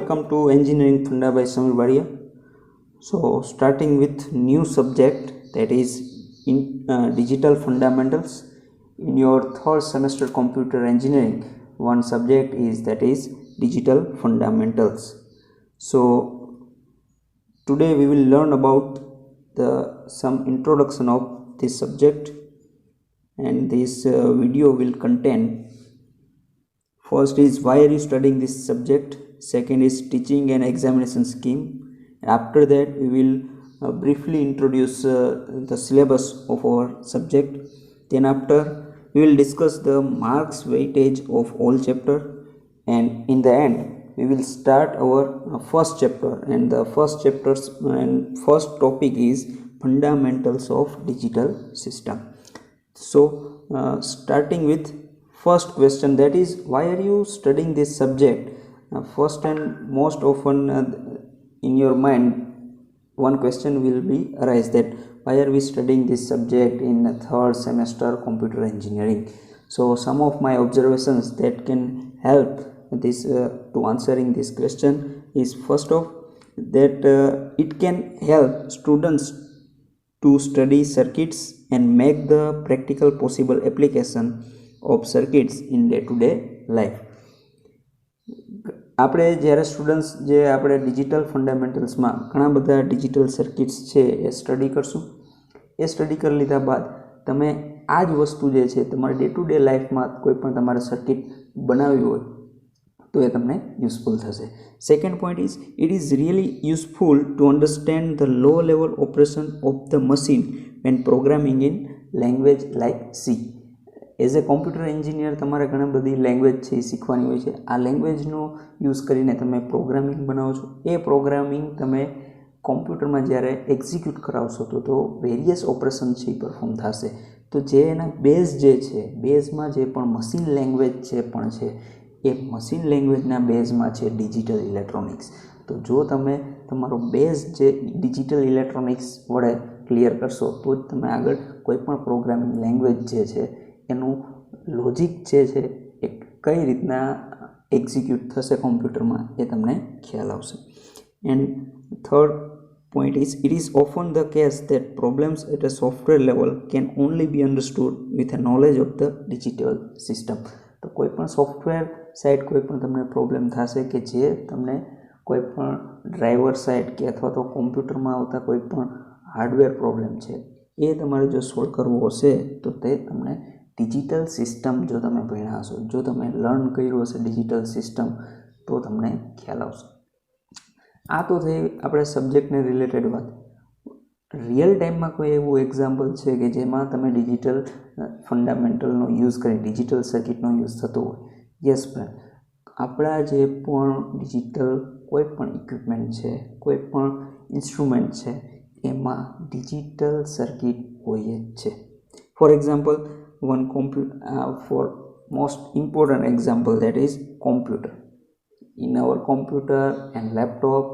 welcome to Engineering Funda by Samir Baria. So, starting with new subject, that is in digital fundamentals. In your third semester computer engineering, one subject is digital fundamentals. So, today we will learn about some introduction of this subject, and this video will contain: first is why are you studying this subject, second is teaching and examination scheme. After that we will briefly introduce the syllabus of our subject. Then after we will discuss the marks weightage of all chapter, and in the end we will start our first chapter, and the first chapters and first topic is fundamentals of digital system. So starting with first question, that is why are you studying this subject. First and most often in your mind one question will be arise, that why are we studying this subject in the third semester computer engineering. So some of my observations that can help this to answering this question is, first off, that it can help students to study circuits and make the practical possible application of circuits in day-to-day life. આપણે જ્યારે students જે આપણે digital ફંડામેન્ટલ્સમાં ઘણા બધા digital circuits છે એ study કરશું. એ study કરી લીધા બાદ તમે આ જ વસ્તુ જે છે તમારા ડે ટુ ડે લાઈફમાં કોઈ પણ તમારે સર્કિટ બનાવવી હોય તો એ તમને યુઝફુલ થશે. Second point is, it is really useful to understand the low level operation of the machine when programming in language like C. As a computer engineer તમારે ઘણી બધી લેંગ્વેજ છે એ શીખવાની હોય છે. આ લેંગ્વેજનો યુઝ કરીને તમે પ્રોગ્રામિંગ બનાવો છો. એ પ્રોગ્રામિંગ તમે કોમ્પ્યુટરમાં જ્યારે એક્ઝિક્યુટ કરાવશો તો વેરિયસ ઓપરેશન છે એ પરફોર્મ થશે. તો જે એના બેઝ જે છે, બેઝમાં જે પણ મશીન લેંગ્વેજ છે પણ છે, એ મશીન લેંગ્વેજના બેઝમાં છે ડિજિટલ ઇલેક્ટ્રોનિક્સ. તો જો તમે તમારો બેઝ જે ડિજિટલ ઇલેક્ટ્રોનિક્સ વડે ક્લિયર કરશો તો જ તમે આગળ કોઈ પણ પ્રોગ્રામિંગ લેંગ્વેજ જે છે એનું લોજિક જે છે એ કઈ રીતના એક્ઝિક્યુટ થશે કોમ્પ્યુટરમાં એ તમને ખ્યાલ આવશે. And third point is, it is often the case that problems at a software level can only be understood with a knowledge of the digital system. તો કોઈ પણ સોફ્ટવેર સાઇડ કોઈ પણ તમને પ્રોબ્લેમ થશે કે જે તમને કોઈ પણ ડ્રાઈવર સાઇડ કે અથવા તો કોમ્પ્યુટરમાં આવતા કોઈ પણ હાર્ડવેર પ્રોબ્લેમ છે એ તમારે જો સોલ્વ કરવો હશે તો તે તમને ડિજિટલ સિસ્ટમ જો તમે ભણ્યા હશો, જો તમે લર્ન કર્યું હશે ડિજિટલ સિસ્ટમ, તો તમને ખ્યાલ આવશે. આ તો થઈ આપણે સબ્જેક્ટને રિલેટેડ વાત. રિયલ ટાઈમમાં કોઈ એવું એક્ઝામ્પલ છે કે જેમાં તમે ડિજિટલ ફંડામેન્ટલનો યુઝ કરી ડિજિટલ સર્કિટનો યુઝ થતો હોય? યસ ફ્રેન્ડ, આપણા જે પણ ડિજિટલ કોઈ પણ ઇક્વિપમેન્ટ છે, કોઈ પણ ઇન્સ્ટ્રુમેન્ટ છે, એમાં ડિજિટલ સર્કિટ હોય જ છે. For example, for most important example, that is computer. In our computer and laptop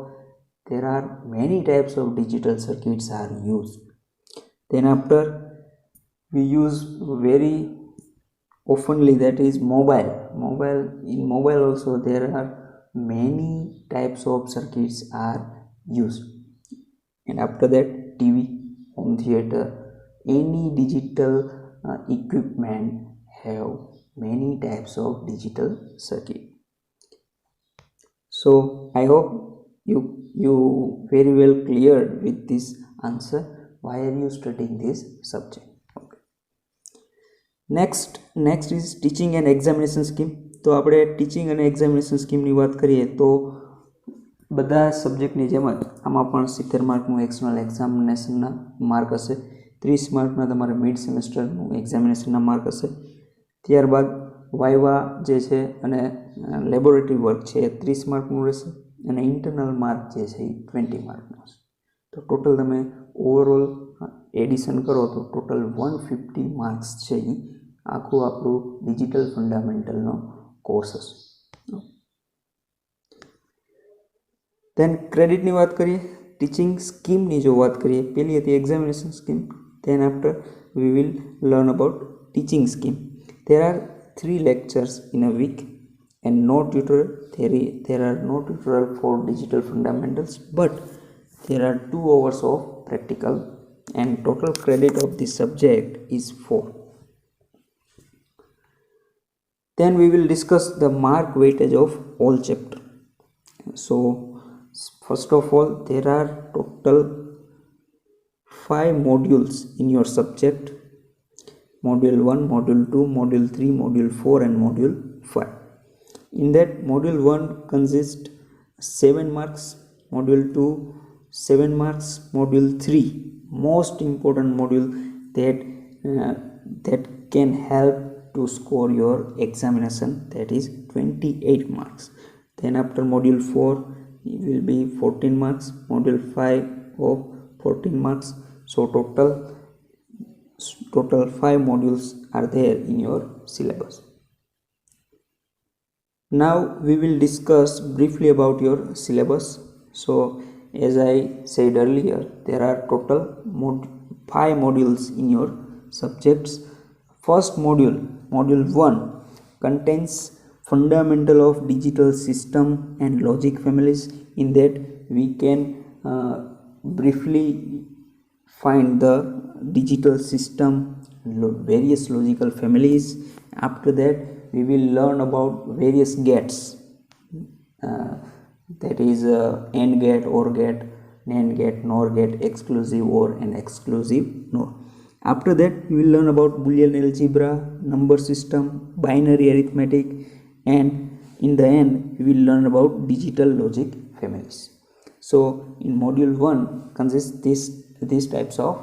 there are many types of digital circuits are used. Then after we use very oftenly, that is mobile. In mobile also there are many types of circuits are used. And after that TV, home theater, any digital equipment have many types of digital circuit. So I hope you very well cleared with this answer. Why are you studying this subject? Okay. Next is teaching and examination scheme. તો આપણે teaching અને examination સ્કીમની વાત કરીએ તો બધા સબ્જેક્ટની જેમ જ આમાં પણ 70 માર્કનું એક્સટર્નલ એક્ઝામિનેશનના માર્ક હશે, 30 માર્કના તમારે મિડ સેમેસ્ટરનું એક્ઝામિનેશનના માર્ક હશે. ત્યારબાદ વાઇવા જે છે અને લેબોરેટરી વર્ક છે એ 30 માર્કનું રહેશે, અને ઇન્ટરનલ માર્ક જે છે એ 20 માર્કનું હશે. તો ટોટલ તમે ઓવરઓલ એડિશન કરો તો ટોટલ 150 માર્ક્સ છે એ આખું આપણું ડિજિટલ ફંડામેન્ટલનો કોર્સ હશે. દેન ક્રેડિટની વાત કરીએ, ટીચિંગ સ્કીમની જો વાત કરીએ, પહેલી હતી examination scheme. Then after we will learn about teaching scheme. There are 3 lectures in a week and no tutorial. There are no tutorial for digital fundamentals, but there are 2 hours of practical, and total credit of this subject is 4. Then we will discuss the mark weightage of all chapter. So first of all, there are total 5 modules in your subject: module 1, module 2, module 3, module 4 and module 5. In that, module 1 consists 7 marks, module 2 7 marks, module 3 most important module that can help to score your examination, that is 28 marks. Then after module 4 it will be 14 marks, module 5 of 14 marks. So total 5 modules are there in your syllabus. Now we will discuss briefly about your syllabus. So as I said earlier, there are total 5 modules in your subjects. First module, module 1, contains fundamental of digital system and logic families. In that we can briefly find the digital system, various logical families. After that we will learn about various gates, that is AND gate, OR gate, NAND gate, NOR gate, exclusive OR and exclusive NOR. After that we will learn about Boolean algebra, number system, binary arithmetic, and in the end we will learn about digital logic families. So in module 1 consists these types of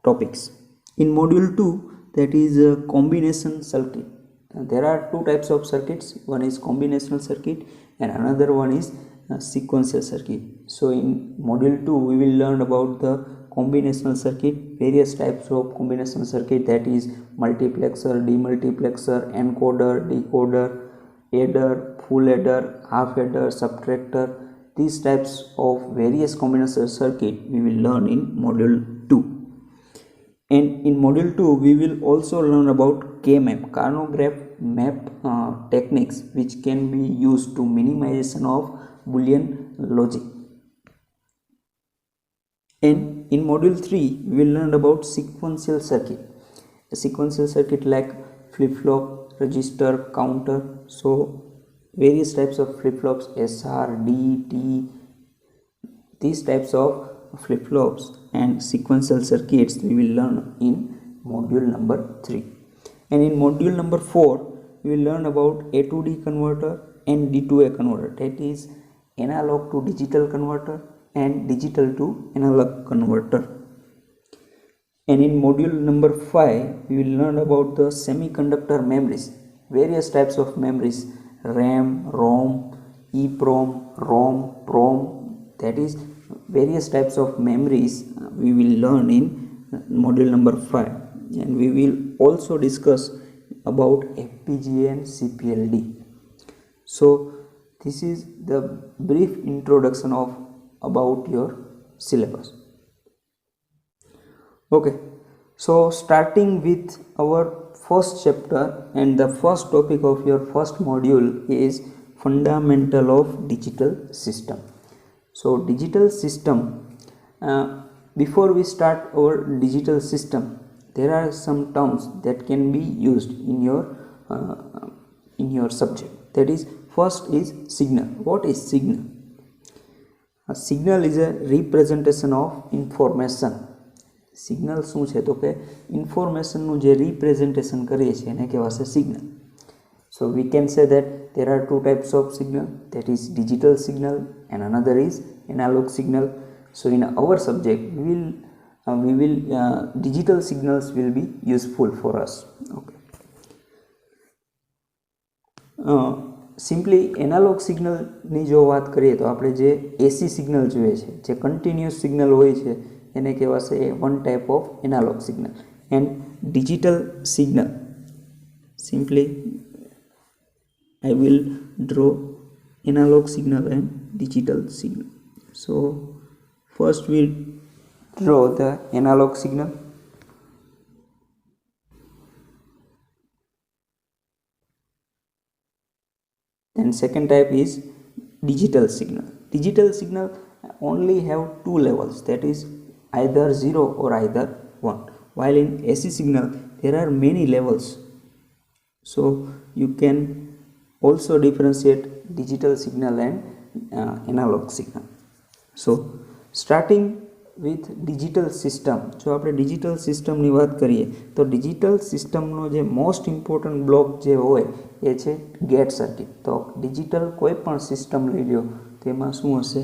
topics. In module 2, that is combination circuit, there are 2 types of circuits. One is combinational circuit and another one is sequential circuit. So in module 2 we will learn about the combinational circuit, various types of combinational circuit, that is multiplexer, demultiplexer, encoder, decoder, adder, full adder, half adder, subtractor. These types of various combinational circuit we will learn in module 2. And in module 2 we will also learn about K-map, Karnaugh map techniques, which can be used to minimization of Boolean logic. And in module 3 we will learn about sequential circuit, a sequential circuit like flip-flop, register, counter. So various types of flip-flops, SR, D, T, these types of flip-flops and sequential circuits we will learn in module number 3. And in module number 4 we will learn about A to D converter and D to A converter, that is analog to digital converter and digital to analog converter. And in module number 5 we will learn about the semiconductor memories, various types of memories, RAM, ROM, EEPROM, ROM, PROM, that is various types of memories we will learn in module number 5. And we will also discuss about FPGA and CPLD. So this is the brief introduction of about your syllabus. Okay, so starting with our first chapter, and the first topic of your first module is fundamental of digital system. So digital system, before we start our digital system, there are some terms that can be used in your subject. That is, first is signal. What is signal? A signal is a representation of information. Signal શું છે તો કે ઇન્ફોર્મેશનનું જે representation કરીએ છીએ એને કહેવાશે signal. So we can say that there are 2 types of signal, that is digital signal and another is analog signal. So in our subject we will digital signals will be useful for us. Okay. Simply analog સિગ્નલની જો વાત કરીએ તો આપણે જે એસી signal જોઈએ છે, જે કન્ટિન્યુઅસ સિગ્નલ હોય છે, એને કહેવાશે one type of analog signal. And digital signal, simply I will draw analog signal and digital signal. So first we draw the analog signal. Then second type is digital signal. Digital signal only have two levels, that is either 0 or either 1, while in AC signal there are many levels. So you can also differentiate digital signal and analog signal. So starting with digital system, જો આપણે digital સિસ્ટમની વાત કરીએ તો digital સિસ્ટમનો જે most important block જે હોય એ છે ગેટ સર્કિટ. તો ડિજિટલ કોઈ પણ સિસ્ટમ લઈ લો તેમાં શું હશે,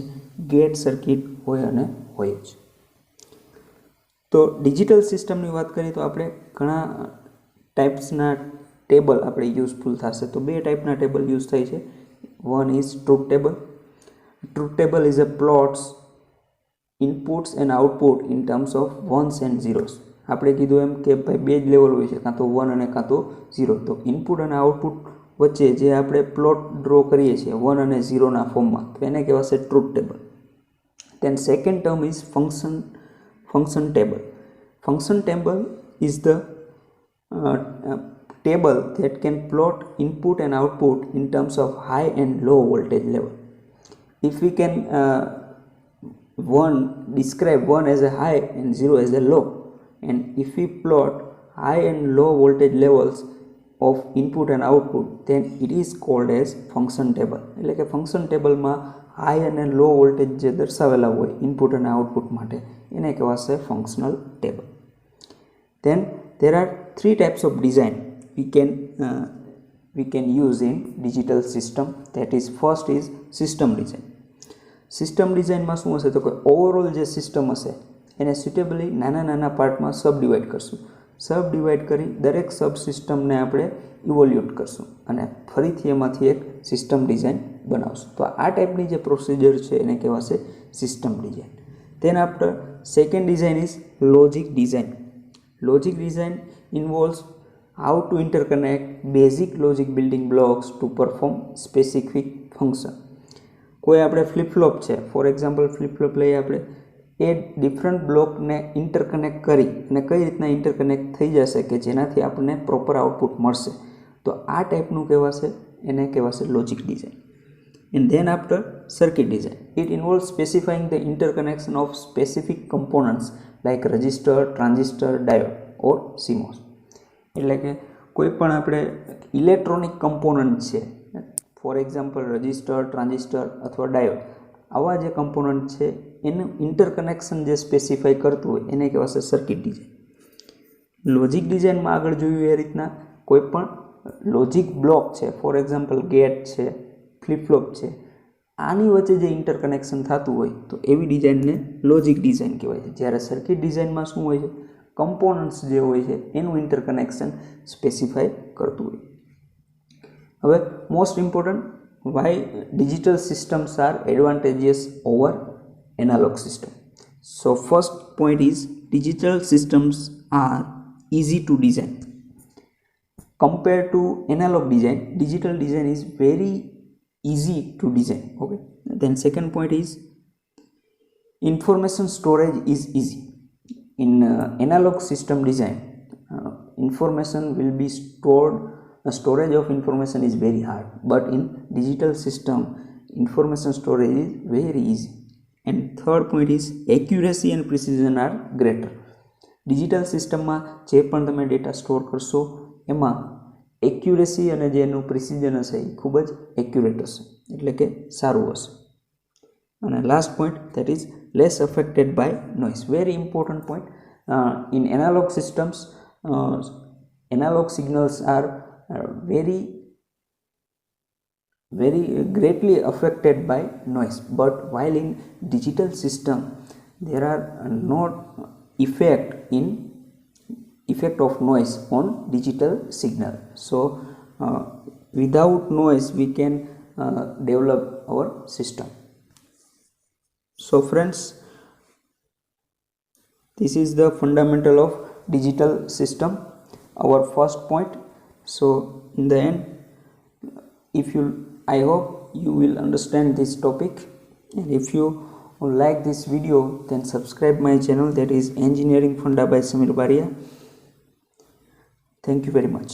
ગેટ સર્કિટ હોય અને હોય જ. તો ડિજિટલ સિસ્ટમની વાત કરીએ તો આપણે ઘણા ટાઈપ્સના ટેબલ આપણે યુઝફુલ થશે. તો બે ટાઈપના ટેબલ યુઝ થાય છે. One is truth table. Truth table is a plots inputs and output in terms of ones and zeros. આપણે કીધું એમ કે ભાઈ બે જ લેવલ હોય છે, કાં તો 1 અને કાં તો 0. તો ઇનપુટ અને આઉટપુટ વચ્ચે જે આપણે પ્લોટ ડ્રો કરીએ છીએ 1 અને 0ના ફોર્મમાં, તો એને કહેવાશે truth table. Than second term is function table. Function table is the table that can plot input and output in terms of high and low voltage level. If we can describe 1 as a high and 0 as a low, and if we plot high and low voltage levels of input and output, then it is called as function table. એટલે કે function table માં high અને low voltage જે દર્શાવેલા હોય input અને output માટે એને કહેવાશે functional table. Then there are three types of design we can use in digital system. That is, first is system design. System ડિઝાઇનમાં શું હશે તો કે ઓવરઓલ જે સિસ્ટમ હશે એને સ્યુટેબલી નાના નાના પાર્ટમાં સબ ડિવાઈડ કરશું. સબ ડિવાઈડ કરી દરેક સબ સિસ્ટમને આપણે ઇવોલ્યુટ કરશું અને ફરીથી એમાંથી એક સિસ્ટમ ડિઝાઇન બનાવશું. તો આ ટાઈપની જે પ્રોસિજર છે એને કહેવાશે સિસ્ટમ ડિઝાઇન. તેન after second design is logic design. Logic design ઇન્વોલ્વ્સ how to interconnect basic logic building blocks to perform specific function. કોઈ આપણે ફ્લિપ ફ્લોપ છે, ફોર એક્ઝામ્પલ ફ્લિપ ફ્લોપ લઈએ આપણે, એ ડિફરન્ટ બ્લોકને ઇન્ટરકનેક્ટ કરી અને કઈ રીતના ઇન્ટરકનેક્ટ થઈ જશે કે જેનાથી આપણને પ્રોપર આઉટપુટ મળશે. તો આ ટાઈપનું કહેવાશે, એને કહેવાશે logic design. And then after circuit design. It involve specifying the interconnection of specific components like register, transistor, diode or CMOS. એટલે કે કોઈ પણ આપણે ઇલેક્ટ્રોનિક કમ્પોનન્ટ છે, ફોર એક્ઝામ્પલ રજિસ્ટર, ટ્રાન્ઝિસ્ટર અથવા ડાયોડ, આવા જે કમ્પોનન્ટ છે એનું ઇન્ટરકનેક્શન જે સ્પેસિફાઈ કરતું હોય એને કહેવાશે સર્કિટ ડિઝાઇન. લોજિક ડિઝાઇનમાં આગળ જોયું એ રીતના કોઈ પણ લોજિક બ્લોક છે, ફોર એક્ઝામ્પલ ગેટ છે, ફ્લિપ ફ્લોપ છે, આની વચ્ચે જે ઇન્ટરકનેક્શન થતું હોય તો એવી ડિઝાઇનને લોજિક ડિઝાઇન કહેવાય છે. જ્યારે સર્કિટ ડિઝાઇનમાં શું હોય છે, કમ્પોનન્ટ્સ જે હોય છે એનું ઇન્ટરકનેક્શન સ્પેસિફાઈ કરતું હોય. હવે most important, why digital systems are advantageous over analogue system. So first point is digital systems are easy to design. Compared to analog design, digital design is very easy to design. Okay. Then second point is information storage is easy. In analog system design, information will be stored. Storage of information is very hard, but in digital system, information storage is very easy. And third point is accuracy and precision are greater. Digital સિસ્ટમમાં જે પણ તમે data store કરશો એમાં accuracy અને જે એનું precision હશે એ ખૂબ જ એક્યુરેટ હશે, એટલે કે સારું હશે. અને last point, that is less affected by noise. Very important point. In analog systems, analog signals are very greatly affected by noise, but while in digital system there are not effect of noise on digital signal. So without noise we can develop our system. So friends, this is the fundamental of digital system, our first point. So in the end, I hope you will understand this topic, and if you like this video, then subscribe my channel, that is Engineering Funda by Samir Baria. Thank you very much.